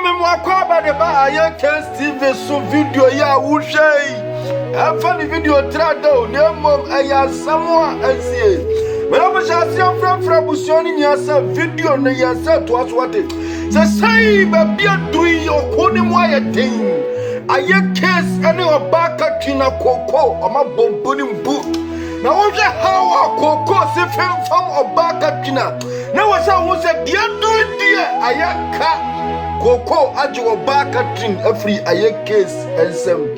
Mwakaba de ba Ayenkes TV so video ya wuhwei. Afa ni video trado ne mom aya samwa asie. Mera bo shasi afrafra busioni nyasa video ne yasa to aswate. Se sai ba bia dui okoni mu ayeten. Ayenkes ane obaka twina koko oma bomboni mbu. Na wonje hawa koko se femfam obaka twina. Na wasa wo se dia dui dia ayaka Koko ajo baka trin afri aye case ensem.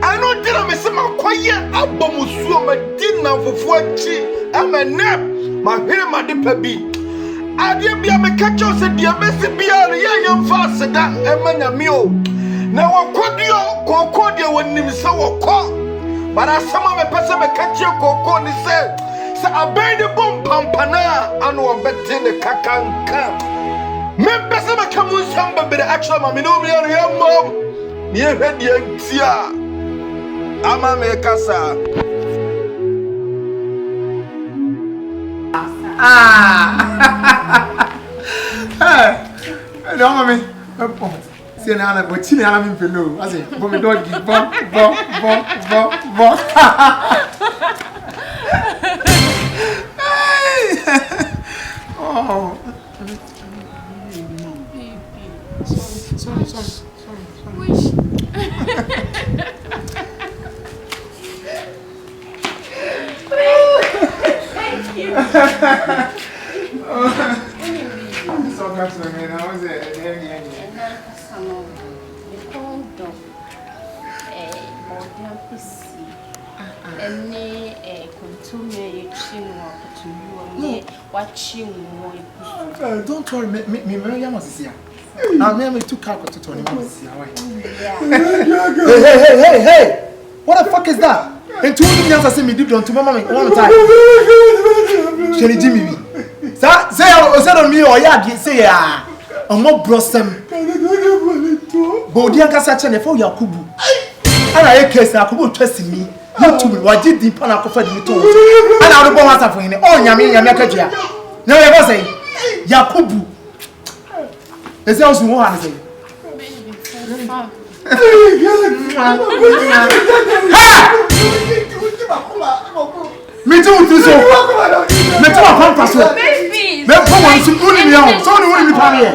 Ano dira me se makoye abomusuo madina fufu achi amene ma hwere made pa bi. Ade bia me kacho se dia mesi bia no ye yemfa seda emanya mi o. Na wakodio koko de wonim se woko. Bara sama me pese me kache koko ni se abende bom pampana ano obete ne kakanka. Members of a common samba, but actually, my no me and your mom. Near head young tia. Ama me casa. Don't me. See now, but see now, I'm in Peru. I say, but me don't give bon. Oh. Sorry. Wish. Thank you. So much to me now, is it? Don't worry, me Miriam was here. Now, me took out to Tony. Hey! What the fuck is that? And 2 years I see me deep down to my mommy one time. Sherry Jimmy. Say on me or yeah, say yeah. I'm not blossom. Bodi anka sacha ne for Yakubu. Ana ye case na Yakubu trust me. YouTube wa did the pan akofa di to. Ana wo bo wasa for him. Oh nyame akadua. Na ye bo say Yakubu. Ese o sun wo han say. Me too so. Me too pampa so. Me come on to uni me out. So uni me pa here.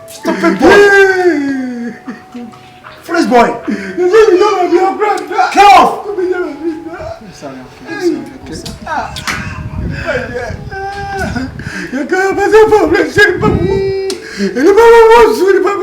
Stop it boy. Fresh boy. Come off. Sorry. You can't pass a problem. Ele vai lá, juro, para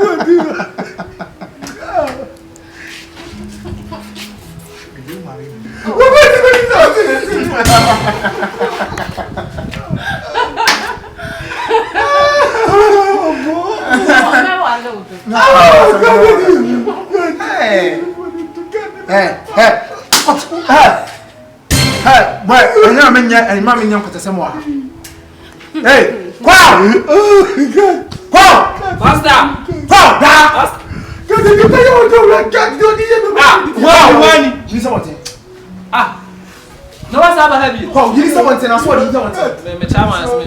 no one's ever have you. Oh, you need someone to answer. You don't want to. Me chama as me.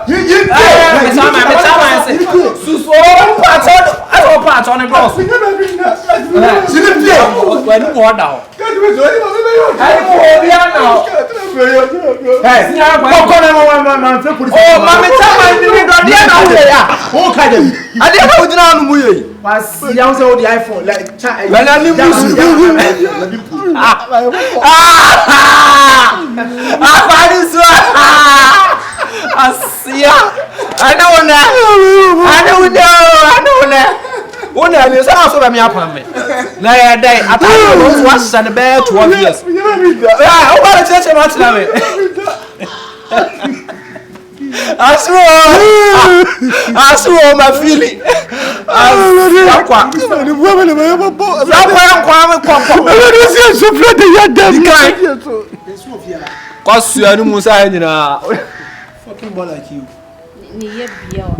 You. Suso part on the cross. When you go down. One day you say also be me appointment. Na ya day atari no was send the bed 12 years. Yeah, o ba church match na me. Asro my feeling. Akwa. Cause you are Musa nyina. Fucking boy like you. Ni ye bia o.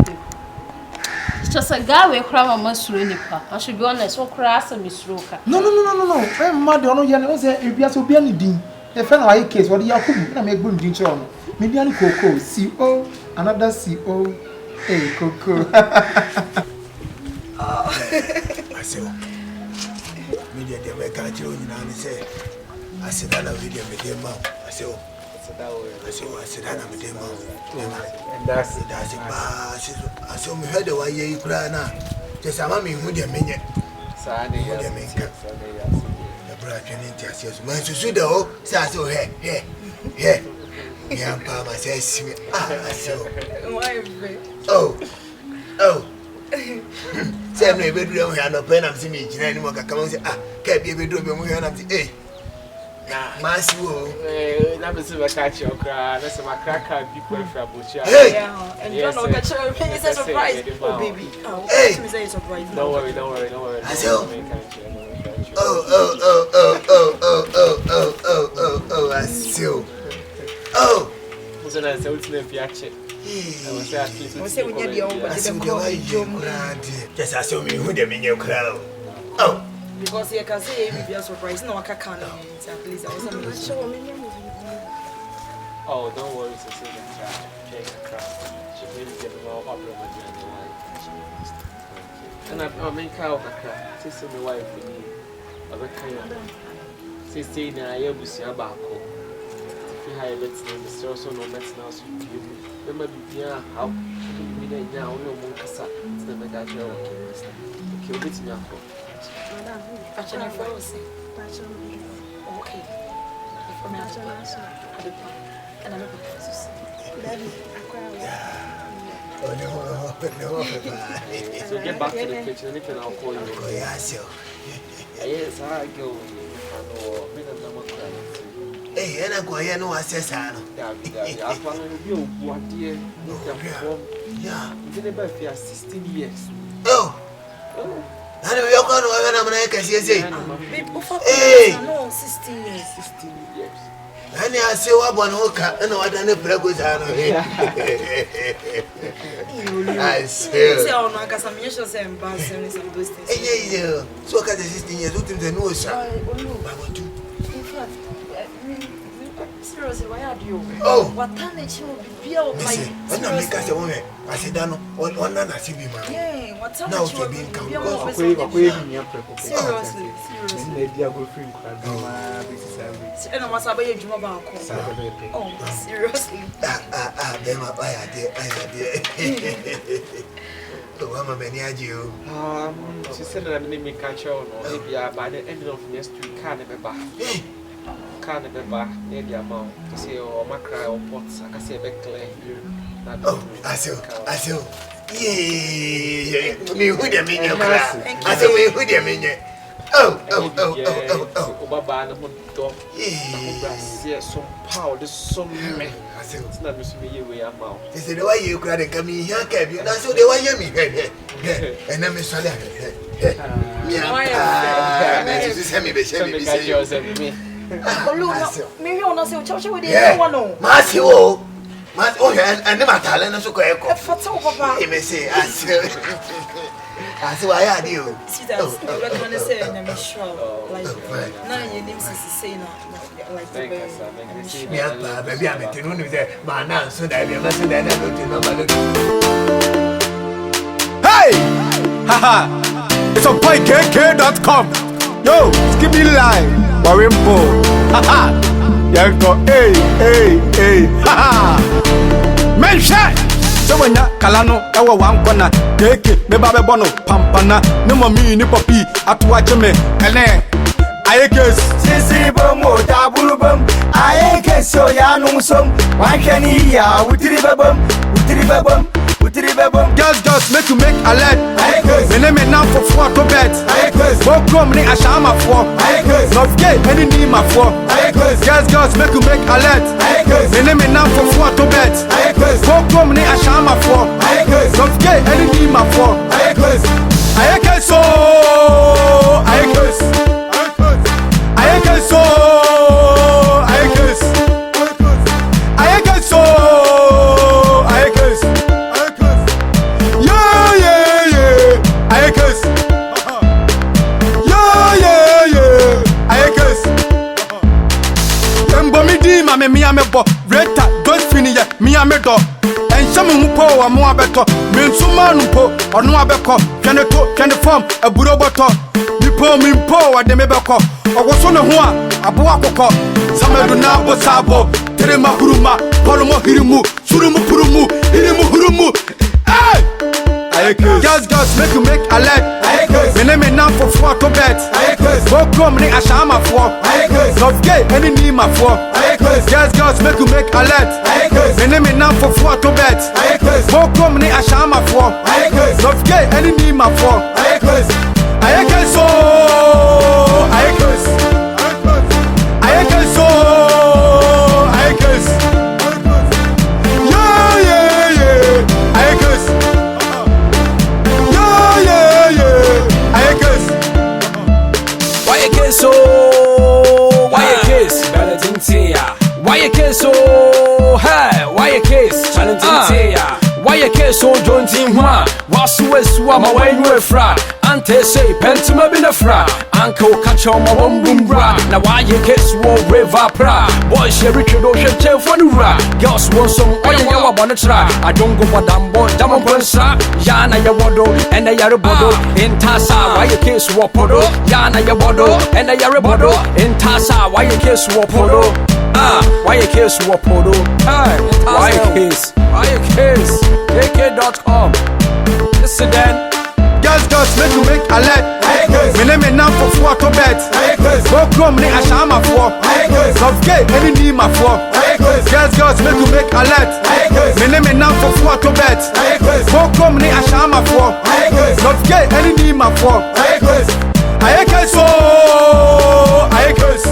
Just a guy we cry mama suru nipa. I should be honest, so cry as a misroka. No. Eh mad no ye no say e bia so bia ni din. E fe na wa case what Yakubu na me gbon din chiro no. Me bia ni koko CO another CO. Hey koko. say, media de make a joke, and say, I said that I video with them. I say, I said that I'm with them. And that's it. I saw me heard the way you cry now. Just a mammy who they mean it. Sunday, the brother training test. When you see the whole, say, I saw here. Yeah, Papa says, I saw. Oh. Say, no, we don't have no pen. I'm seeing me. You know, come and say, can't be able to do it. I'm saying, Massive, never see my catch your cry. That's my cracker. People from Bucha. And you know that it's a surprise, baby. Hey, it's a surprise. Don't worry. I said, I see. What's the next? What's the next? I was saying, we get the old, but just assume me who the minion crowd. Oh, because you can say if you're surprised, no, I can't. Please, I was show me. Oh, don't worry, sister. She really get more problem with you and I make out of a crack. Sister, my wife, of a kind of sister, I am with your barco. If you have it, there's also no medicine. There might be how you mean now, no more cassa. It's the mega joke. Okay, what's in your phone? Actually, okay. And I'm so get back to the kitchen, anything I'll call you. yes, Yes, I go. hey, and I go here, no assessor. I plan to be one dear. Yeah, It's about 16 years. oh, I know you're going to have an American, say, no, 16 years. 16 years. and I say, what one who can't know what I know, Prego's out of here. I say, oh, no, because I'm usually saying bad service and those things. yeah, so cut the 16 years, who think they know, sir? Seriously, why are you? Oh, What time did you be out? when I make us a woman, I said, I know, one I see me, man. Yeah, what time Now did to you be in be count. Seriously. And I was about to do about oh, seriously. Then I did. Oh, I'm a many. She said that I'm going to catch on, or maybe by the end of next week, can't remember. Can't remember the amount to say, oh, my cry or pots. I can say a bit clear. Oh, I see. Yeah. Me who the minion cry. I say, me who the minion. Oh. Baba, the dog. Yes, some power, the some me. I say, it's not just me, we are mouth. They say, the way you cried and come in here, can you? That's what they want me. And I'm a son. Maybe on us, you with the one. Massimo, and the Matalana so quick. Papa, He may say, I see why I do. see that. What can I say? I'm sure. Like, now your name is saying, like, Maybe I'm a tune with that, but now so that you must then I go to nobody. Hey! Haha! It's on PlayKK.com. Yo, skip me live. Warimpo. Haha! Yanko, hey. Haha! Mention! So when ya kalano, ewa wankona, keke, me babe bono, pampana, no mami ni papi, Akatua cheme, ene. Ayekes Sisi bomo tabulu bom ayekes so ya nungsum wankani ya utiri babom Girls, make you make alert. Ayekes Me name now for 4 to bet. Ayekes Go come ni ashama for. Ayekes Not gay, any ni ma for. Ayekes Girls, make you make alert. Ayekes Me name now for 4 to bet. Ayekes Go come ni ashama for. Ayekes Not gay, any ni ma for. Ayekes Ayekes so Ayekes so Ayekes so Ayekes yeah Ayekes yeah Ayekes Embo mi di ma me mi amebo Reta don't finish mi amedo Enshame mu po wa mu abeto me nsuma nu po onu abeko Twende form a buroboto. Nipo mimpo wa demebeko. Ogoso ne ho a abo akoko. Samedu na bo sabo. Terema huruma, polomo hirimu, surumu purumu, hirimu hurumu. Hey! Girls, make you make alert. Me name is now for 4 to bet. Go come ni ashama for. Love gay any need my for. Girls, make you make alert. Me name is now for 4 to bet. Go come ni ashama for. Love gay any need my for. I can so. So, hey, why a case? Why a case so don't think why? Was my way you a fra? Ante say, Pentuma bin a fra. Uncle catch on my one boom bra. Now why a case war river pra? Boys, she Richard Ocean tell for the ra. Girls want some oil you wanna try. I don't go for damn boy, damn on Ponsa. Yana Yawodo and a Yarabodo. In Tassa, why a case war podo? Yana Yawodo and a Yarabodo. In Tassa, why a case war podo? Why a case wapodo? Why a case? AK.com. Listen then. Girls, make you make alert. Me name is now for 4 to bet. Go come ni ashama for. Love gay any need my for. Girls, make you make alert. Me name is now for 4 to bet. Go come ni ashama for. Love gay any need my for. I can so. I can so.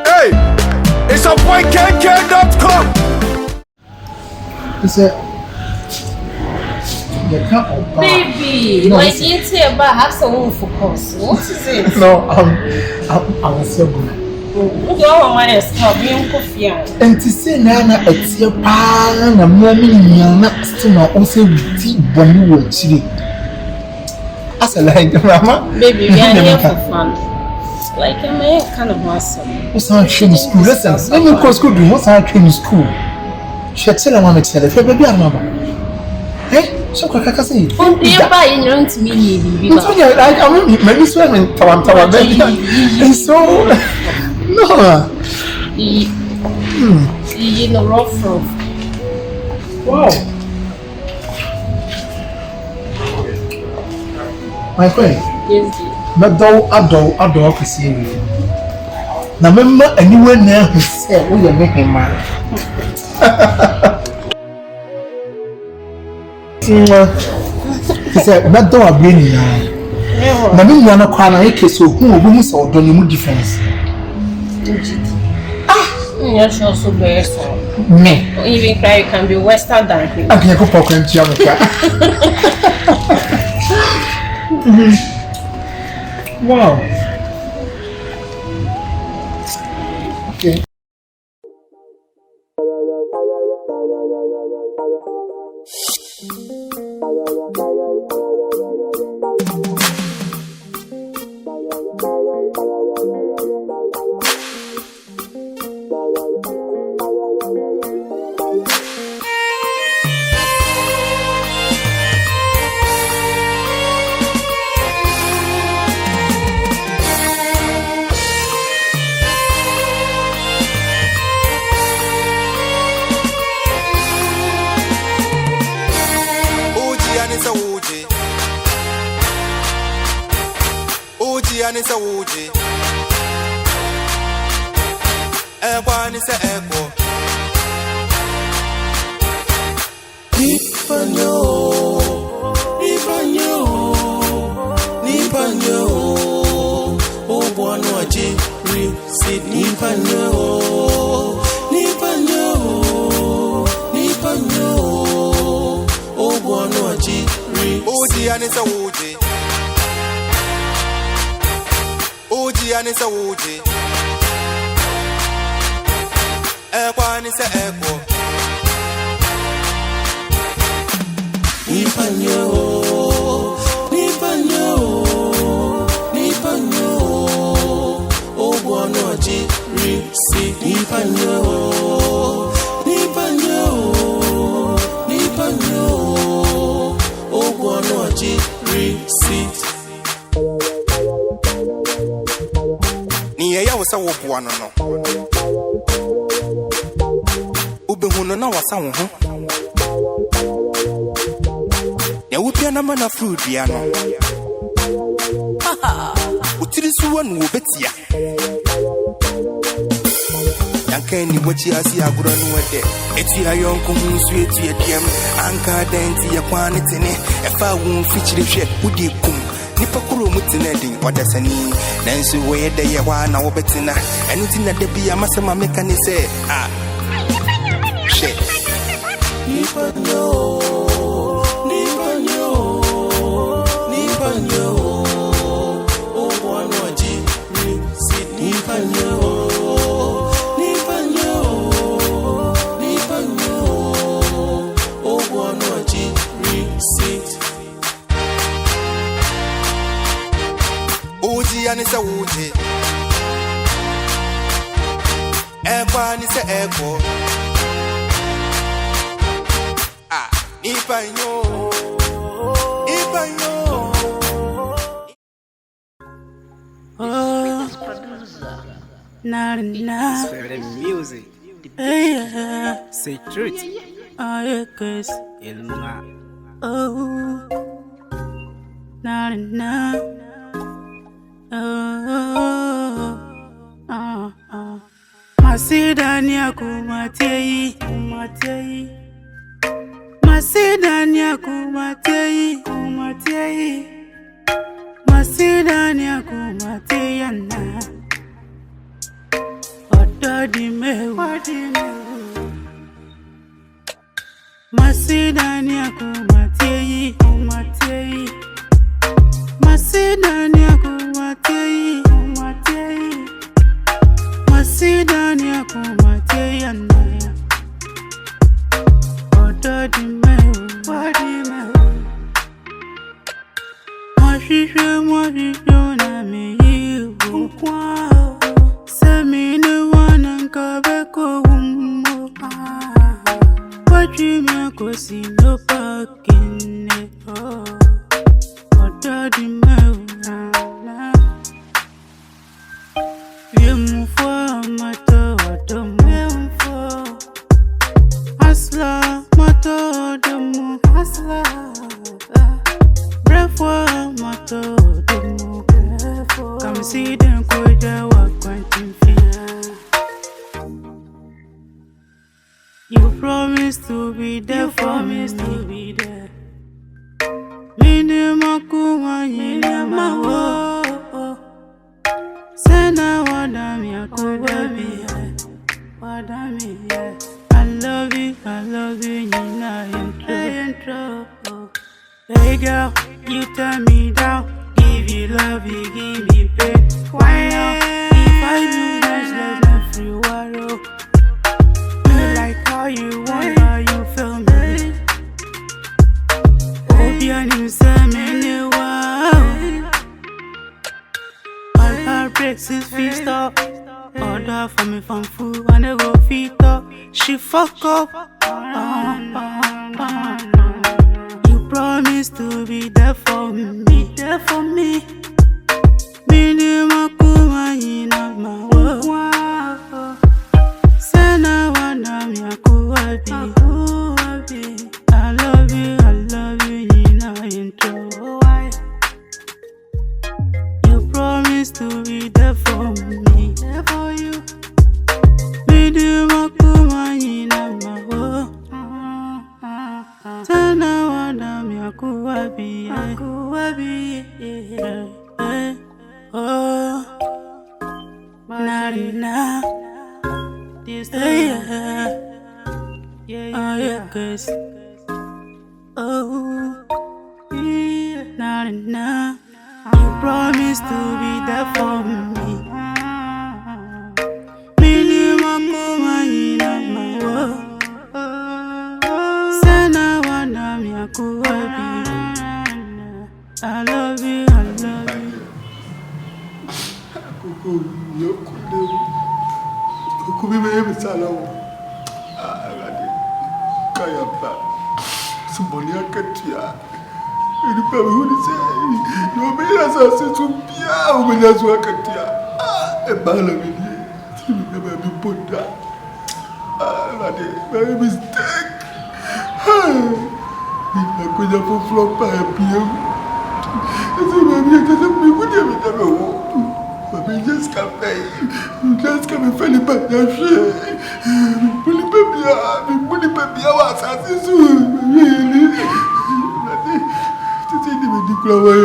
Hey, it's a boy KK.com. It's a baby, like you say about have someone for course. What is it? No, I was so good. You are my stop being coffee. And to say Nana, it's your pan, a morning, you're not still also with tea, Bonnie will chili. As a like, Mama, baby, we are here for fun. Like a man kind of awesome. What's our training school? Listen, let me go school. What's our training school? She had said, I want to tell her, baby, I'm not. Eh? So, I can say, oh, dear, by in your own to me, I mean, maybe swimming, Tawa, baby. And so, no. You know, rough. Wow. My friend. Yes, dear. Ado office here. Na member anywhere now who said we are making man. He said, "Not do a brain now." Na me na kwa na yake so hu obo so odo ni mu difference. You're sure so very so. Me. Even cry you can be Western than me. I can go for country America. Wow. Okay. Anisa Wuji Anisa Echo Nipanyo Obuano Aji Sid Nipanyo Obuano Aji Uji Anisa Wuji Anisa Wuji Ekwa Anisa Ekwo Wasa wo boa no no Ubehuno na wasa wo ho Ya wupia na mana fruit bia no Utiri suwa no betia Yanka ni wachi asi aguro no wede Eti ayonko hu su eti ediem Anka denti ya kwane tene Efa wo fichire hwe udi kum Nipa kuro mutina din wadasani nanso we de ye wa na wo betina enu ti na de bia masema meka ni se shit nipa nyo o wano ji sit nipa nyo o wano ji sit Uji anisa uji Eko anisa eko Ah, nipa nyo Oh, na na music yeah. Say truth Oh, yeah, cause Ilma oh, na na Masidania kumatei Masidania kumatei Masidania kumatei na Odadi meu Masidania kumatei Masidania kumatei Masidania kumatei na Odadi meu Mashisho na miyu Semine wanankabeko umo Wachime kosi no pakine Odadi meu Mato Asla mato domo asla Brefwa mato domo Come see them koja wa quantum fear You promised to be there for me Mini makuma yina mawo Sena wadami akubabi Wadami I love you, Nina intro. Hey girl, you turn me down. Give you love, you give me pain. Why now? If I do that's love, not free water. You like how you want, how you feel me. Hope you knew some anyway. All our breaks is feast up. Order for me from food and I go feet up. She fuck up. You promised to be there for me, Mini makuma ina mawo. Sena wana miyakuwabi. I love you, Nina intro. You promised to be there for me, for you. Mini makuma ina mawo. Sena wana miyakuwabi. Oh, na this yeah, cause oh, na you promised to be there for me. Mini makuma ina mawo. Sana wana miyakuwabi. I love you, I love you. Kuku mi me salawo. Alade. Kaya pa. Bonee Akatua. Ini pa mi huni se. Yo me ya sa se tumpia o me ya zo Akatua. E bala mi ni. Ti mi na mi ponda. Alade. My mistake. Ina kuja for flop pa pia. Ese baby just me good me ta me. Baby just come pay. Just come and feel it back there. Bully baby, I was assassin. Really? To see the flower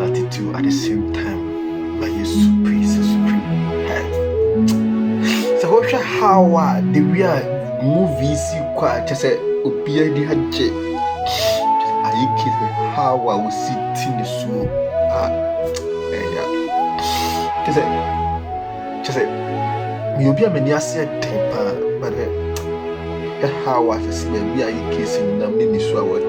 latitude at the same time. But you're supreme. So what how the real movies you quite just say Opia di Haje. I kiss how I will sit in the soup. Just say you'll be a many temper, but how I see me are kissing the ministry what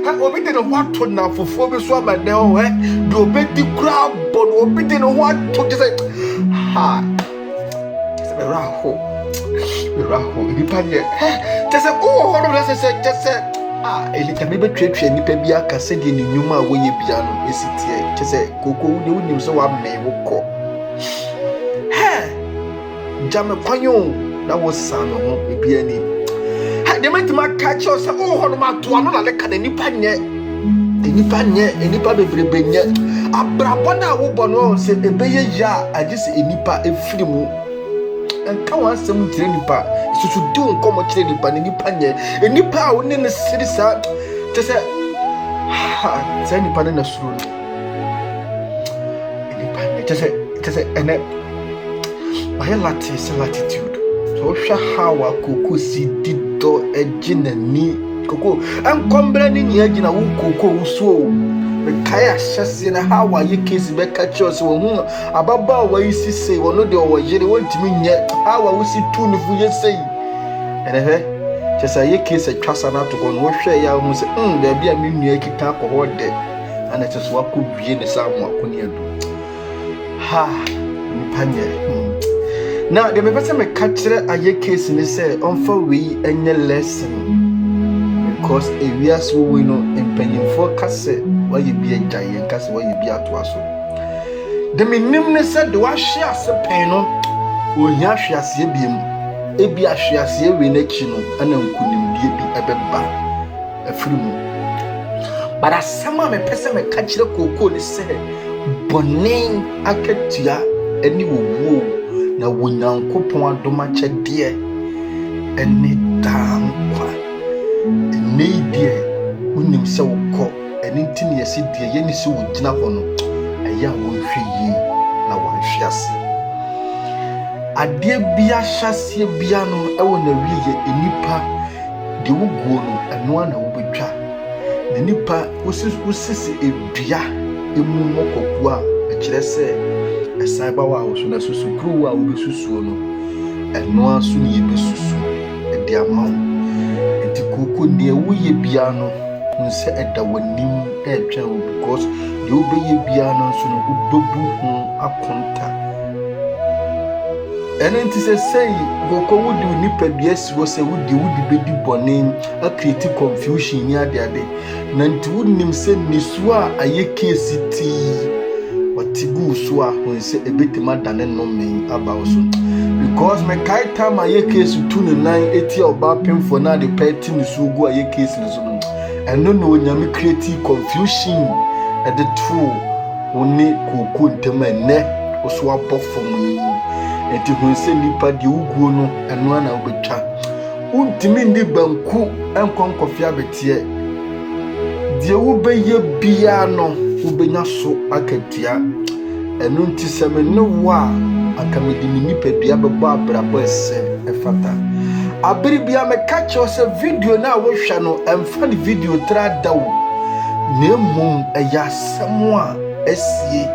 I'm obi de no wato na fofo bi so amade ho do obedi kra bo no obi de no wato je say ha se be raho nipa nye je say oh ho no se je say eli tabe be twetwe nipa bi aka se de ni nwuma wo ye bia no esitie je say koko de wonim so wa me wo ko jame kwanyo na wo san ho bia ni the might catch us, oh, no matter what, no like any panye, benye. A brabona who bono said a baye ya, I just a nipa a film. And come on, some nipa, so to do come on, nipa, a nipa within the city, sir. Just say, ha, send nipa in a swoon. Just say, and my latitude. So, how I could see did do a gin and me, Coco, and combranding Yagina Coco, so the Kaya chassis and how are you kiss back at yours? Ababa, why you say, well, no, they were jelly want to mean yet. How I will see two if you say, and just a kiss a class and out to go and share your almost there be a mini tap or dead, and it is what could be in the same what can you do? Ha, Panya. Now, the person may catch a case in the say on for we any lesson because if we are so we know in penny for cassette, why you be a giant cassette, why you be at was. The minimum said the wash as a panel, or yash as ye beam, a be as she as ye win a chino, and then couldn't be a beba, a free moon. But as someone a person may catch the cocoa, say, Bonee Akatua, and you woo, now when young coupon do much a dear, and need damn quite, and need dear, when himself caught, and intin yes, dear, Yenny so would jump on a young one ye, now one shassi. A dear Bia chassis piano, I want to read a nipa, the wood, and one will be trap. The nipa was a bia, a moon okwa, a chese, a cyber was on a susu crew, I will be susuno, and no one soon ye be susu, a dear mount, and the cocoa near we piano, who said at the one new air channel because you obey ye piano soon, who bubu a contact. And then to say, go would do nipper, yes, was a would be bonnet, a creative confusion near the day. Nanti wouldn't him send me swa a ye city. What Tibu swa when say a bit mad than no me about so. Because my kite time a ye case to 2980 or bapping for now the petting is so go a ye case in zone. And no no yami creative confusion at the true only cocoon to my neck or swap off for me. And to who say nipa di uguno and one of the chat. Untimindi banku and concofia betie. Deɛ wobɛyɛ bia no wobɛnya so akatua ɛno nti sɛ me ne wo a aka mede me nipadua bɛbɔ abrabɔ ɛsɛ ɛfata abere bia mɛka kyerɛ sɛ video na wohwɛ no ɛmfa ne video tra da wo na mmom ɛyɛ asɛm a asie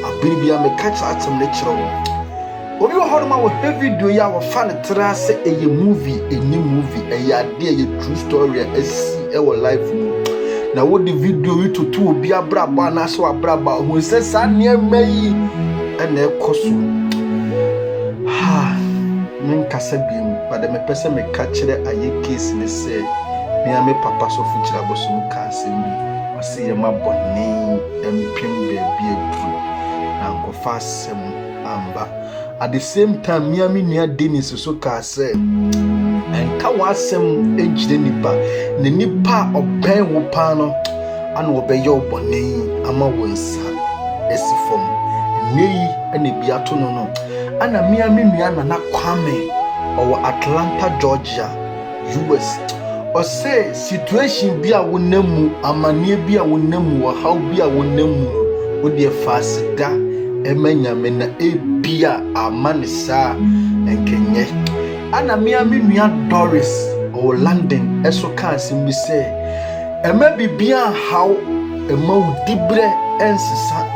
abere bia mɛka kyerɛ atem ne kyerɛ wo obi wɔ hɔ no ma wɔhwɛ video yi a wɔfa ne tra sɛ ɛyɛ movie ɛnyɛ movie ɛyɛ ade ɛyɛ true story asi ɛwɔ life mu. Now what the video you to be a braba and so a braba who says I near me and a cosu. Ha, men casabim, but the person may catch it a ye case in the say, near me papa so future abosum casting me. I see my bonnet and pim baby true. Uncle fast amber. At the same time, me near Dennis so say. And Kawasem age the nipa of Ben Wopano, and obey your bonnet, ama wonsa, esifom, nay, and a biatono, and a mere miniana na kwame, or Atlanta, Georgia, US, or say situation be a wonemu, a mania be a wonemu, or how be a wonemu, would be a fast da, emenya mena e bia a manisa and Kenya. Ana miami nua Doris or London eso kan sim bi say e ma bibia haw e ma udibre ensesa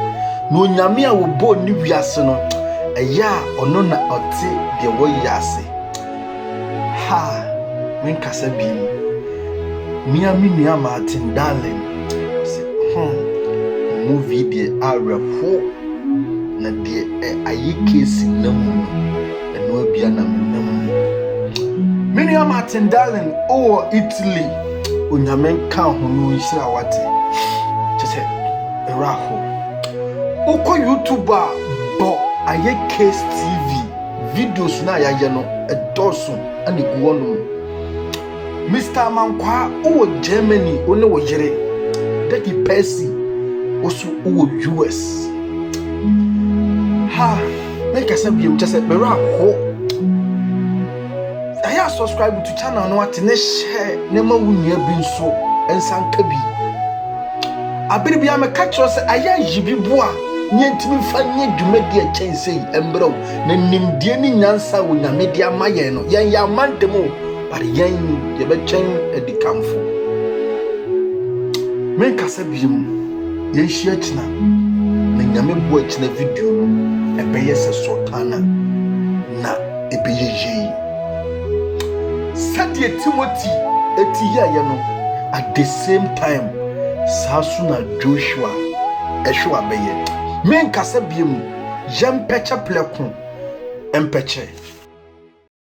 no nyame a wo bo ni wiase no e ya ono na ote de wo yase ha men kasa bi miami nua Martin Darling movie de arefo na de ayi case na mu e no bia na mu Minia Martin Darling or Italy Unyamen can who is what just say Raho Oko YouTuber but aye case TV videos na ya no a dozen and the guano Mr. Mankwa or Germany only wo yere Daddy Percy also US ha make us be just say Raho subscribe to channel no ate ne share ne ma wunya bi nso ensanka bi abiri bia me ka kyo se aya yibibu a nyentimi fa nye dwumadi a kyensei embrew na nimdie ni nyansa wo nyamedi amaye no yen ya mandemo bare yen ye be chen edikamfo men kasa biem yen hia kina na nyame bo akina video no ebeye se sotana na ebeye yi Sadia Timothy etiya no at the same time Sasuna Joshua Eshua beye men kasa biem yem pecha plekon empeche